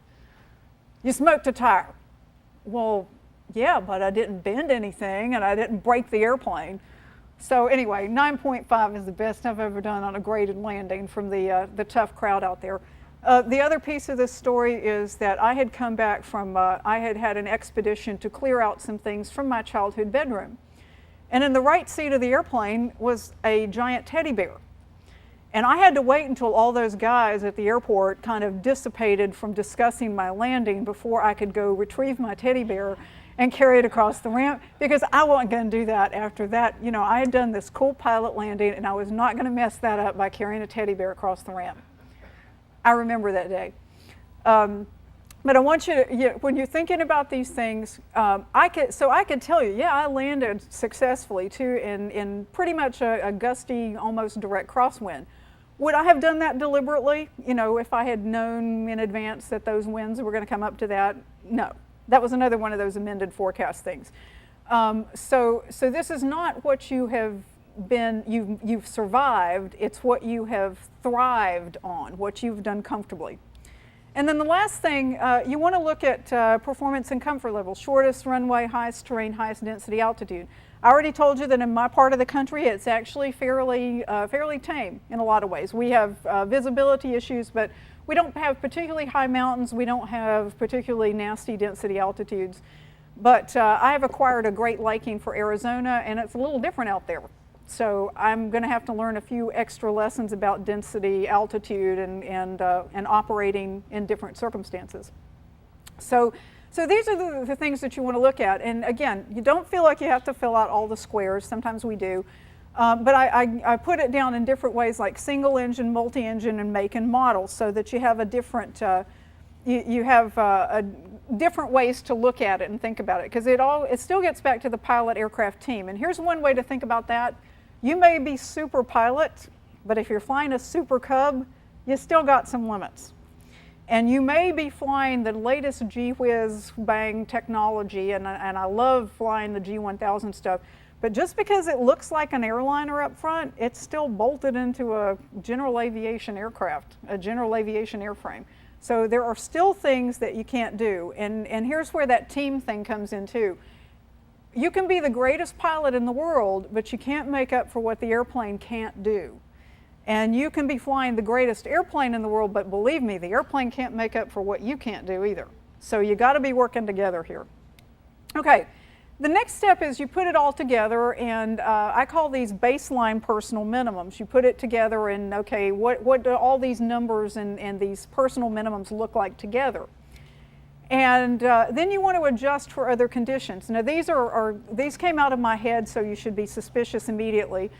You smoked a tire. Well, yeah, but I didn't bend anything, and I didn't break the airplane. So anyway, 9.5 is the best I've ever done on a graded landing from the tough crowd out there. The other piece of this story is that I had come back from, I had had an expedition to clear out some things from my childhood bedroom. And in the right seat of the airplane was a giant teddy bear. And I had to wait until all those guys at the airport kind of dissipated from discussing my landing before I could go retrieve my teddy bear and carry it across the ramp, because I wasn't going to do that after that. You know, I had done this cool pilot landing, and I was not going to mess that up by carrying a teddy bear across the ramp. I remember that day. But I want you to, when you're thinking about these things, I could tell you, yeah, I landed successfully too in pretty much a gusty, almost direct crosswind. Would I have done that deliberately? You know, if I had known in advance that those winds were going to come up to that? No. That was another one of those amended forecast things. So this is not what you have been, you've survived, it's what you have thrived on, what you've done comfortably. And then the last thing, you want to look at performance and comfort levels, shortest runway, highest terrain, highest density altitude. I already told you that in my part of the country, it's actually fairly tame in a lot of ways. We have visibility issues, but we don't have particularly high mountains. We don't have particularly nasty density altitudes. But I have acquired a great liking for Arizona, and it's a little different out there. So I'm going to have to learn a few extra lessons about density, altitude, and operating in different circumstances. So these are the things that you want to look at. And again, you don't feel like you have to fill out all the squares. Sometimes we do. But I put it down in different ways, like single engine, multi-engine, and make and model, so that you have a different, you have different ways to look at it and think about it. Because it still gets back to the pilot aircraft team. And here's one way to think about that. You may be super pilot, but if you're flying a super Cub, you still got some limits. And you may be flying the latest G-Whiz bang technology, and I love flying the G1000 stuff, But just because it looks like an airliner up front, it's still bolted into a general aviation aircraft, a general aviation airframe. So there are still things that you can't do. And here's where that team thing comes in too. You can be the greatest pilot in the world, but you can't make up for what the airplane can't do. And you can be flying the greatest airplane in the world, but believe me, the airplane can't make up for what you can't do either. So you got to be working together here. Okay, the next step is you put it all together, and I call these baseline personal minimums. You put it together and, okay, what do all these numbers and these personal minimums look like together? And then you want to adjust for other conditions. Now these came out of my head, so you should be suspicious immediately.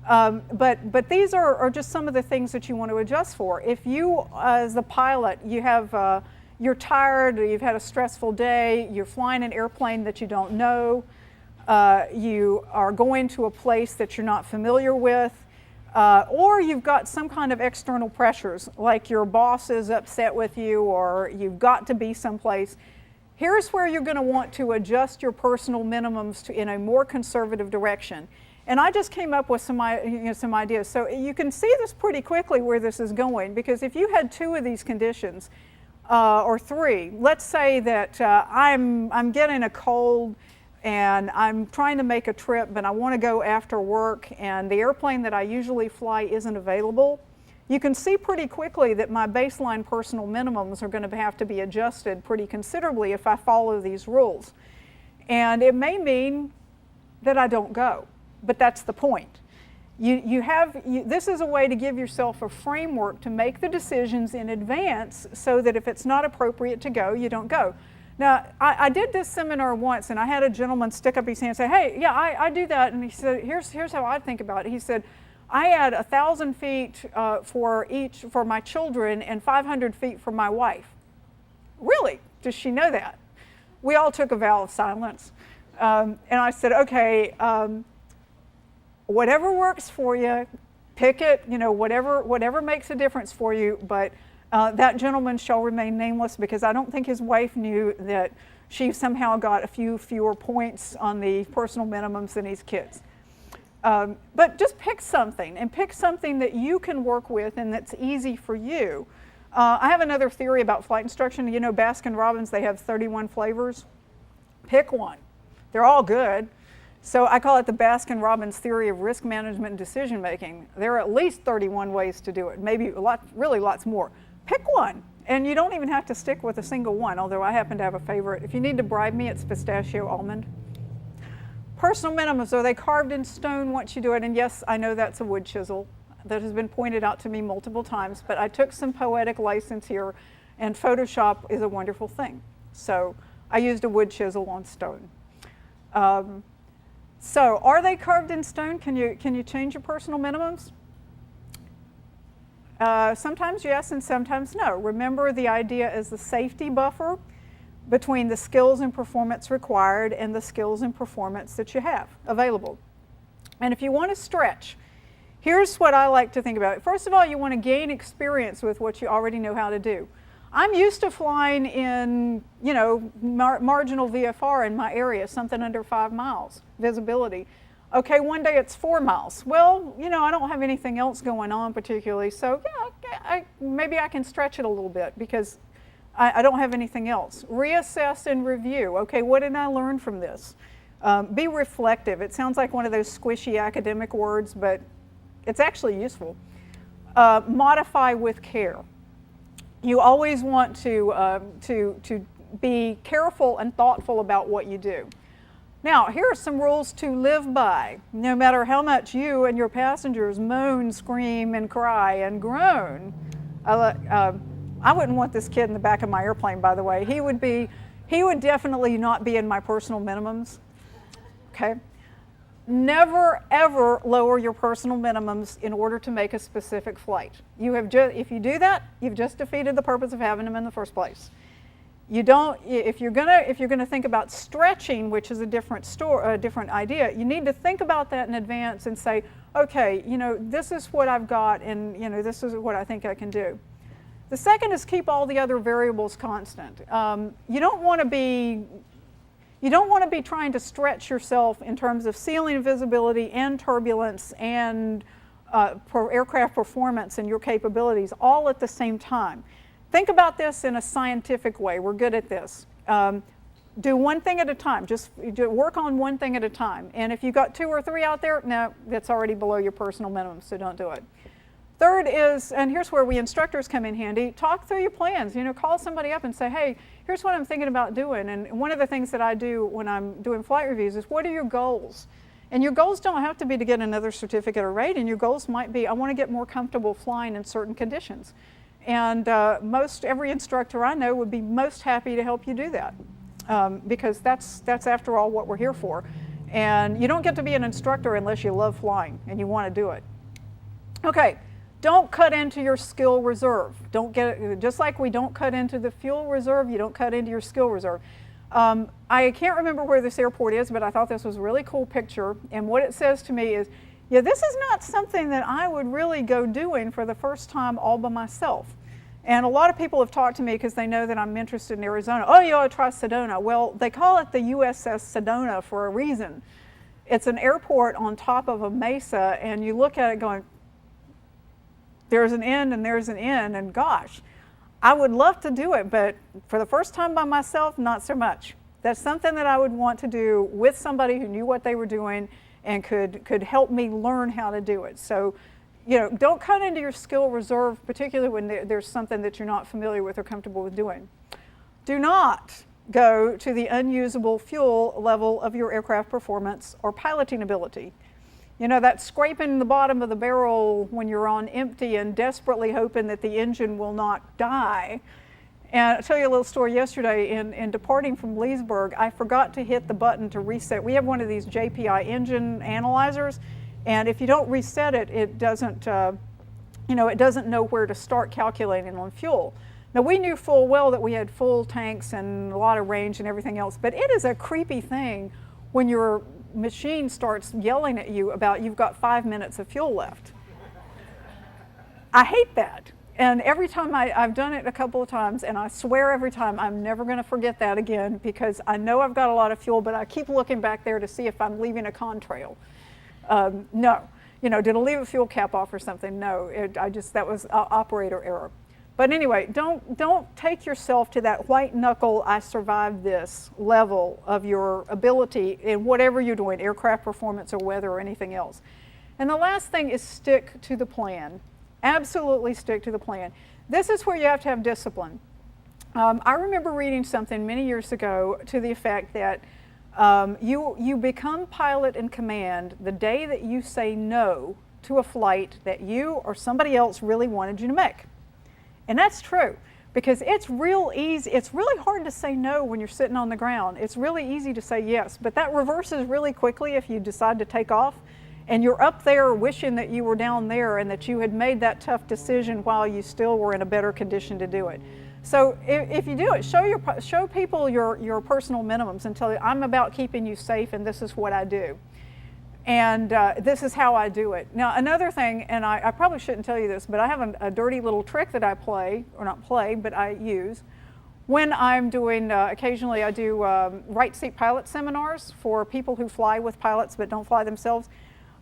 But these are just some of the things that you want to adjust for. If you, as a pilot, you're tired, or you've had a stressful day, you're flying an airplane that you don't know, you are going to a place that you're not familiar with, or you've got some kind of external pressures, like your boss is upset with you, or you've got to be someplace. Here's where you're going to want to adjust your personal minimums in a more conservative direction. And I just came up with some ideas. So you can see this pretty quickly where this is going, because if you had 2 of these conditions, or 3, let's say that I'm getting a cold and I'm trying to make a trip, but I want to go after work, and the airplane that I usually fly isn't available. You can see pretty quickly that my baseline personal minimums are going to have to be adjusted pretty considerably if I follow these rules. And it may mean that I don't go, but that's the point. This is a way to give yourself a framework to make the decisions in advance, so that if it's not appropriate to go, you don't go. Now, I did this seminar once, and I had a gentleman stick up his hand and say, hey, yeah, I do that. And he said, here's how I think about it. He said, I had 1,000 feet for my children and 500 feet for my wife. Really? Does she know that? We all took a vow of silence. And I said, okay, whatever works for you, pick it, whatever makes a difference for you, but that gentleman shall remain nameless, because I don't think his wife knew that she somehow got a few fewer points on the personal minimums than his kids. But just pick something, and pick something that you can work with and that's easy for you. I have another theory about flight instruction. You know, Baskin-Robbins, they have 31 flavors. Pick one. They're all good. So I call it the Baskin-Robbins theory of risk management and decision making. There are at least 31 ways to do it, maybe really lots more. Pick one, and you don't even have to stick with a single one, although I happen to have a favorite. If you need to bribe me, it's pistachio almond. Personal minimums, are they carved in stone once you do it? And yes, I know that's a wood chisel. That has been pointed out to me multiple times, but I took some poetic license here, and Photoshop is a wonderful thing. So I used a wood chisel on stone. So are they carved in stone? Can you change your personal minimums? Sometimes yes and sometimes no. Remember, the idea is the safety buffer between the skills and performance required and the skills and performance that you have available. And if you want to stretch, here's what I like to think about. First of all, you want to gain experience with what you already know how to do. I'm used to flying in, marginal VFR in my area, something under 5 miles visibility. Okay, one day it's 4 miles. Well, I don't have anything else going on particularly, so yeah, maybe I can stretch it a little bit because I don't have anything else. Reassess and review. Okay, what did I learn from this? Be reflective. It sounds like one of those squishy academic words, but it's actually useful. Modify with care. You always want to be careful and thoughtful about what you do. Now, here are some rules to live by. No matter how much you and your passengers moan, scream, and cry and groan. I wouldn't want this kid in the back of my airplane, by the way. He would definitely not be in my personal minimums. Okay? Never, ever lower your personal minimums in order to make a specific flight. If you do that, you've just defeated the purpose of having them in the first place. If you're gonna think about stretching, which is a different idea, you need to think about that in advance and say, okay, this is what I've got, and this is what I think I can do. The second is keep all the other variables constant. You don't want to be You don't want to be trying to stretch yourself in terms of ceiling visibility and turbulence and aircraft performance and your capabilities all at the same time. Think about this in a scientific way. We're good at this. Do one thing at a time. Just work on one thing at a time. And if you've got 2 or 3 out there, no, that's already below your personal minimum, so don't do it. Third is, and here's where we instructors come in handy, talk through your plans. Call somebody up and say, hey, here's what I'm thinking about doing. And one of the things that I do when I'm doing flight reviews is, what are your goals? And your goals don't have to be to get another certificate or rating. Your goals might be, I want to get more comfortable flying in certain conditions. And every instructor I know would be most happy to help you do that. Because that's after all what we're here for. And you don't get to be an instructor unless you love flying and you want to do it. Okay. Don't cut into your skill reserve. Just like we don't cut into the fuel reserve, you don't cut into your skill reserve. I can't remember where this airport is, but I thought this was a really cool picture. And what it says to me is, yeah, this is not something that I would really go doing for the first time all by myself. And a lot of people have talked to me because they know that I'm interested in Arizona. Oh, you ought to try Sedona. Well, they call it the USS Sedona for a reason. It's an airport on top of a mesa, and you look at it going, there's an end and there's an end, and gosh, I would love to do it, but for the first time by myself, not so much. That's something that I would want to do with somebody who knew what they were doing and could help me learn how to do it. So, don't cut into your skill reserve, particularly when there's something that you're not familiar with or comfortable with doing. Do not go to the unusable fuel level of your aircraft performance or piloting ability. That scraping the bottom of the barrel when you're on empty and desperately hoping that the engine will not die. And I'll tell you a little story yesterday. In departing from Leesburg, I forgot to hit the button to reset. We have one of these JPI engine analyzers, and if you don't reset it, it doesn't know where to start calculating on fuel. Now, we knew full well that we had full tanks and a lot of range and everything else, but it is a creepy thing when your machine starts yelling at you about you've got 5 minutes of fuel left. I hate that. And every time I've done it a couple of times, and I swear every time I'm never going to forget that again, because I know I've got a lot of fuel, but I keep looking back there to see if I'm leaving a contrail. No. Did I leave a fuel cap off or something? No. That was operator error. But anyway, don't take yourself to that white knuckle, I survived this level of your ability in whatever you're doing, aircraft performance or weather or anything else. And the last thing is stick to the plan. Absolutely stick to the plan. This is where you have to have discipline. I remember reading something many years ago to the effect that you become pilot in command the day that you say no to a flight that you or somebody else really wanted you to make. And that's true, because it's real easy. It's really hard to say no when you're sitting on the ground. It's really easy to say yes, but that reverses really quickly if you decide to take off and you're up there wishing that you were down there and that you had made that tough decision while you still were in a better condition to do it. So if you do it, show people your personal minimums and tell them, I'm about keeping you safe and this is what I do. And this is how I do it. Now, another thing, and I probably shouldn't tell you this, but I have a dirty little trick that I play, or not play, but I use. When I'm doing, occasionally I do right seat pilot seminars for people who fly with pilots but don't fly themselves.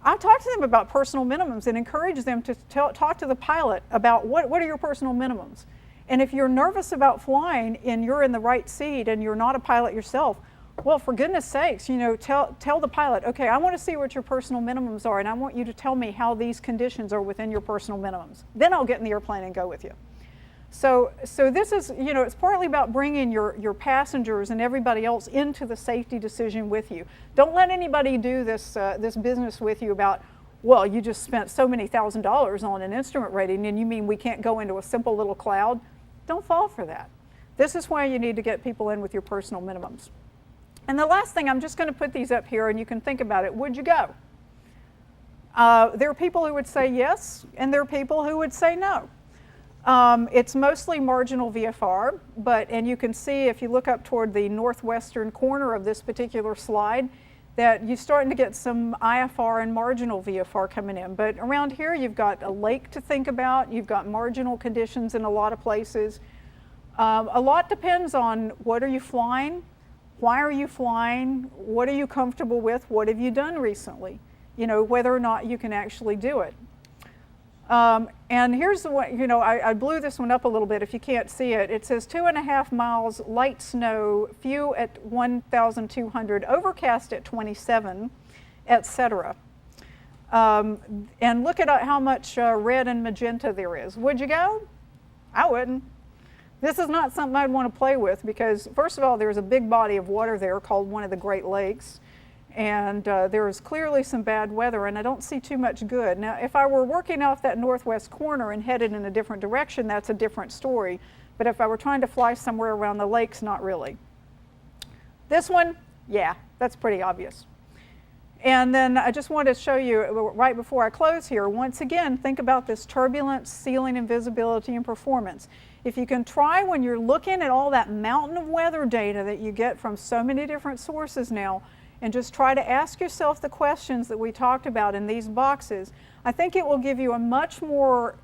I talk to them about personal minimums and encourage them to talk to the pilot about what are your personal minimums. And if you're nervous about flying and you're in the right seat and you're not a pilot yourself, well, for goodness sakes, tell the pilot, okay, I want to see what your personal minimums are, and I want you to tell me how these conditions are within your personal minimums. Then I'll get in the airplane and go with you. So this is, it's partly about bringing your passengers and everybody else into the safety decision with you. Don't let anybody do this business with you about, well, you just spent so many $1,000s on an instrument rating, and you mean we can't go into a simple little cloud? Don't fall for that. This is why you need to get people in with your personal minimums. And the last thing, I'm just going to put these up here and you can think about it. Would you go? There are people who would say yes, and there are people who would say no. It's mostly marginal VFR, and you can see if you look up toward the northwestern corner of this particular slide that you're starting to get some IFR and marginal VFR coming in. But around here you've got a lake to think about, you've got marginal conditions in a lot of places. A lot depends on what are you flying, Why are you flying? What are you comfortable with? What have you done recently? You know, whether or not you can actually do it. And here's the one, you know, I blew this one up a little bit if you can't see it. It says 2.5 miles, light snow, few at 1,200, overcast at 27, etc. And look at how much red and magenta there is. Would you go? I wouldn't. This is not something I'd want to play with because, first of all, there's a big body of water there called one of the Great Lakes. And there is clearly some bad weather, and I don't see too much good. Now, if I were working off that northwest corner and headed in a different direction, that's a different story. But if I were trying to fly somewhere around the lakes, not really. This one, yeah, that's pretty obvious. And then I just wanted to show you, right before I close here, once again, think about this turbulence, ceiling, and visibility, and performance. If you can try when you're looking at all that mountain of weather data that you get from so many different sources now, and just try to ask yourself the questions that we talked about in these boxes, I think it will give you a much more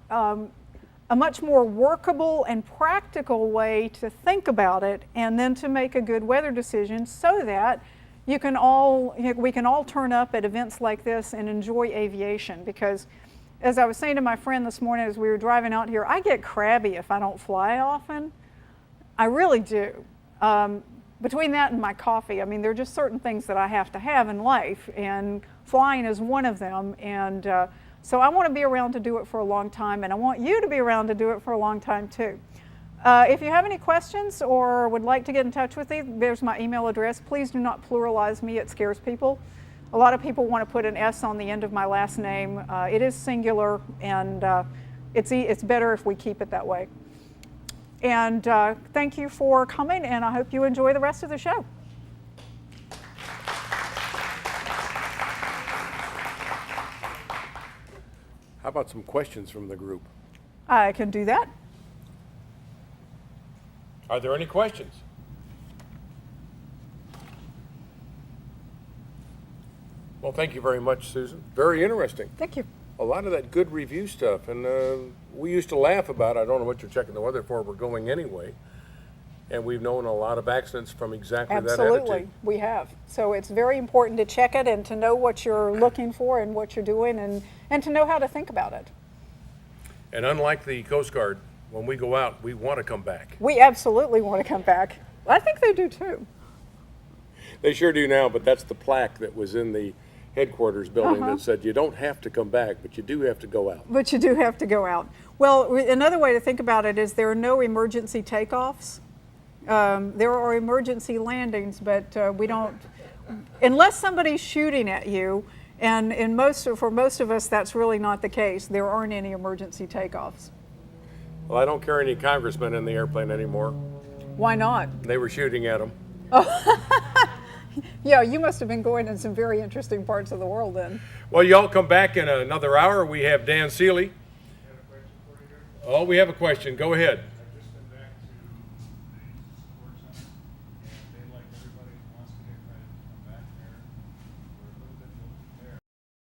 workable and practical way to think about it and then to make a good weather decision so that we can all turn up at events like this and enjoy aviation. Because as I was saying to my friend this morning as we were driving out here, I get crabby if I don't fly often. I really do. Between that and my coffee, I mean, there are just certain things that I have to have in life, and flying is one of them. And so I want to be around to do it for a long time, and I want you to be around to do it for a long time too. If you have any questions or would like to get in touch with me, there's my email address. Please do not pluralize me, it scares people. A lot of people want to put an S on the end of my last name. It is singular, and it's better if we keep it that way. And thank you for coming, and I hope you enjoy the rest of the show. How about some questions from the group? I can do that. Are there any questions? Well, thank you very much, Susan. Very interesting. Thank you. A lot of that good review stuff, and we used to laugh about, I don't know what you're checking the weather for, we're going anyway. And we've known a lot of accidents from exactly that attitude. Absolutely, we have. So it's very important to check it and to know what you're looking for and what you're doing and to know how to think about it. And unlike the Coast Guard, when we go out, we want to come back. We absolutely want to come back. I think they do too. They sure do now, but that's the plaque that was in the headquarters building that said you don't have to come back, but you do have to go out. But you do have to go out. Well, another way to think about it is there are no emergency takeoffs. There are emergency landings, but we don't, unless somebody's shooting at you, and for most of us that's really not the case. There aren't any emergency takeoffs. Well, I don't carry any congressmen in the airplane anymore. Why not? They were shooting at them. Yeah, you must have been going in some very interesting parts of the world then. Well, y'all come back in another hour. We have Dan Seeley. Oh, we have a question. Go ahead.